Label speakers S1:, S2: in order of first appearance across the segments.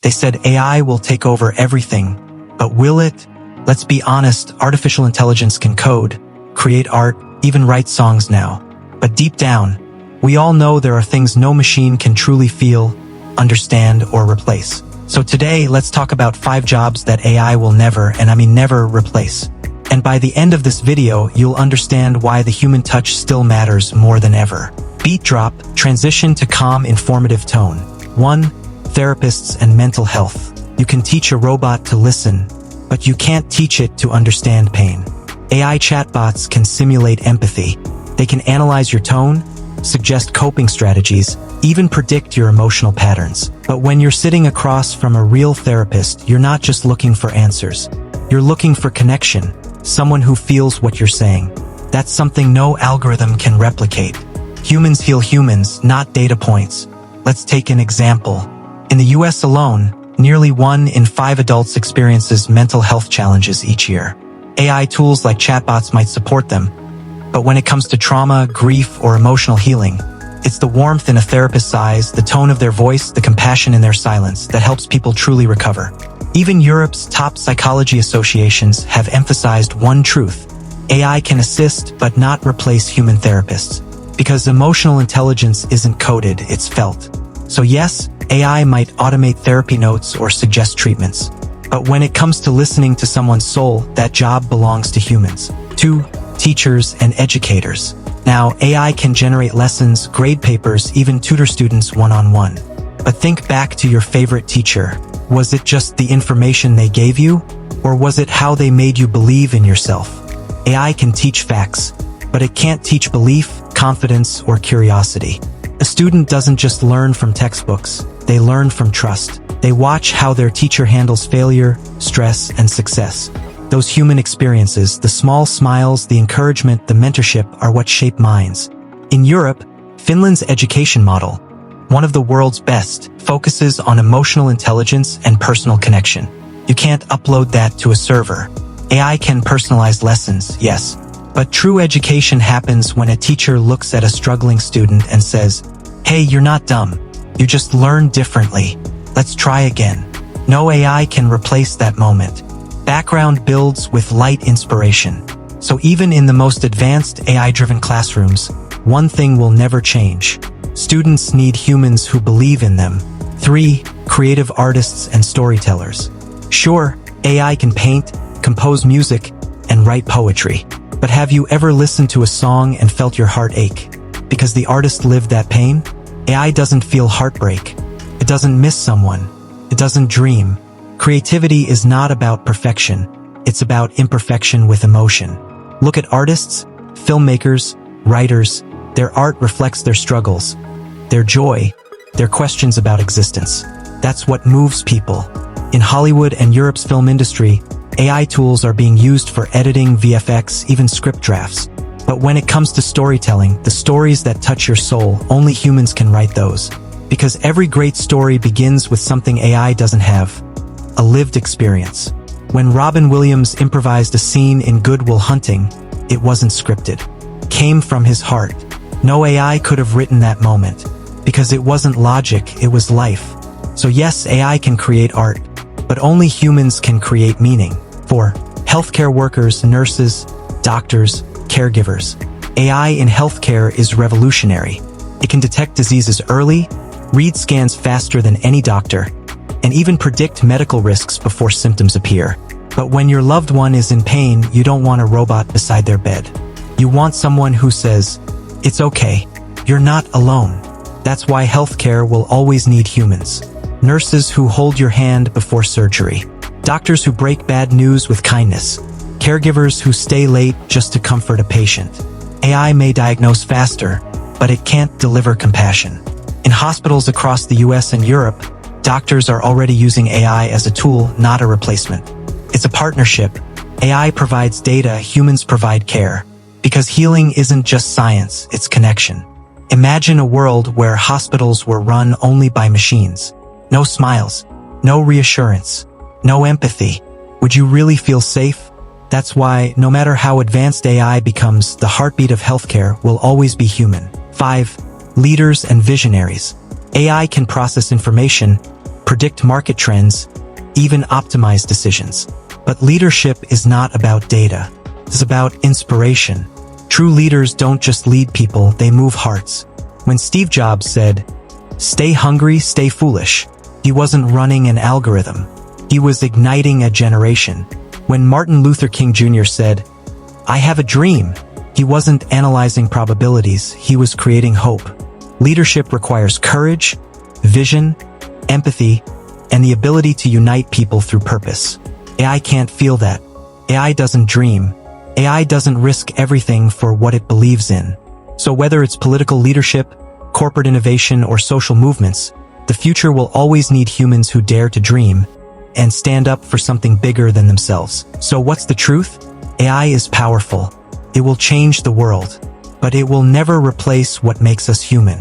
S1: They said AI will take over everything. But will it? Let's be honest, artificial intelligence can code, create art, even write songs now. But deep down, we all know there are things no machine can truly feel, understand, or replace. So today, let's talk about 5 jobs that AI will never, and I mean never, replace. And by the end of this video, you'll understand why the human touch still matters more than ever. Beat drop, transition to calm, informative tone. 1. Therapists and mental health. You can teach a robot to listen, but you can't teach it to understand pain. AI chatbots can simulate empathy. They can analyze your tone, suggest coping strategies, even predict your emotional patterns. But when you're sitting across from a real therapist, you're not just looking for answers. You're looking for connection, someone who feels what you're saying. That's something no algorithm can replicate. Humans heal humans, not data points. Let's take an example. In the US alone, nearly 1 in 5 adults experiences mental health challenges each year. AI tools like chatbots might support them, but when it comes to trauma, grief, or emotional healing, it's the warmth in a therapist's eyes, the tone of their voice, the compassion in their silence that helps people truly recover. Even Europe's top psychology associations have emphasized one truth: AI can assist but not replace human therapists. Because emotional intelligence isn't coded, it's felt. So yes, AI might automate therapy notes or suggest treatments. But when it comes to listening to someone's soul, that job belongs to humans. 2. Teachers and educators. Now, AI can generate lessons, grade papers, even tutor students one-on-one. But think back to your favorite teacher. Was it just the information they gave you? Or was it how they made you believe in yourself? AI can teach facts, but it can't teach belief, confidence, or curiosity. A student doesn't just learn from textbooks, they learn from trust. They watch how their teacher handles failure, stress, and success. Those human experiences, the small smiles, the encouragement, the mentorship, are what shape minds. In Europe, Finland's education model, one of the world's best, focuses on emotional intelligence and personal connection. You can't upload that to a server. AI can personalize lessons, yes, but true education happens when a teacher looks at a struggling student and says, "Hey, you're not dumb. You just learned differently. Let's try again." No AI can replace that moment. Background builds with light inspiration. So even in the most advanced AI-driven classrooms, one thing will never change. Students need humans who believe in them. 3. Creative artists and storytellers. Sure, AI can paint, compose music, and write poetry. But have you ever listened to a song and felt your heart ache? Because the artist lived that pain? AI doesn't feel heartbreak. It doesn't miss someone. It doesn't dream. Creativity is not about perfection. It's about imperfection with emotion. Look at artists, filmmakers, writers. Their art reflects their struggles, their joy, their questions about existence. That's what moves people. In Hollywood and Europe's film industry, AI tools are being used for editing, VFX, even script drafts. But when it comes to storytelling, the stories that touch your soul, only humans can write those. Because every great story begins with something AI doesn't have: a lived experience. When Robin Williams improvised a scene in Good Will Hunting, it wasn't scripted. It came from his heart. No AI could have written that moment. Because it wasn't logic, it was life. So yes, AI can create art, but only humans can create meaning. 4. Healthcare workers, nurses, doctors, caregivers. AI in healthcare is revolutionary. It can detect diseases early, read scans faster than any doctor, and even predict medical risks before symptoms appear. But when your loved one is in pain, you don't want a robot beside their bed. You want someone who says, "It's okay, you're not alone." That's why healthcare will always need humans. Nurses who hold your hand before surgery. Doctors who break bad news with kindness. Caregivers who stay late just to comfort a patient. AI may diagnose faster, but it can't deliver compassion. In hospitals across the US and Europe, doctors are already using AI as a tool, not a replacement. It's a partnership. AI provides data, humans provide care. Because healing isn't just science, it's connection. Imagine a world where hospitals were run only by machines. No smiles, no reassurance, no empathy. Would you really feel safe? That's why, no matter how advanced AI becomes, the heartbeat of healthcare will always be human. 5. Leaders and visionaries. AI can process information, predict market trends, even optimize decisions. But leadership is not about data. It's about inspiration. True leaders don't just lead people, they move hearts. When Steve Jobs said, "Stay hungry, stay foolish," he wasn't running an algorithm. He was igniting a generation. When Martin Luther King Jr. said, "I have a dream," he wasn't analyzing probabilities, he was creating hope. Leadership requires courage, vision, empathy, and the ability to unite people through purpose. AI can't feel that. AI doesn't dream. AI doesn't risk everything for what it believes in. So whether it's political leadership, corporate innovation, or social movements, the future will always need humans who dare to dream and stand up for something bigger than themselves. So what's the truth? AI is powerful. It will change the world, but it will never replace what makes us human.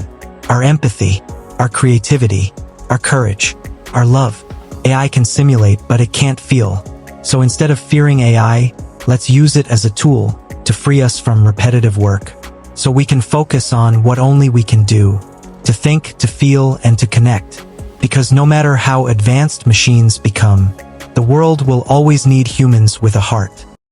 S1: Our empathy, our creativity, our courage, our love. AI can simulate, but it can't feel. So instead of fearing AI, let's use it as a tool to free us from repetitive work, so we can focus on what only we can do, to think, to feel, and to connect. Because no matter how advanced machines become, the world will always need humans with a heart.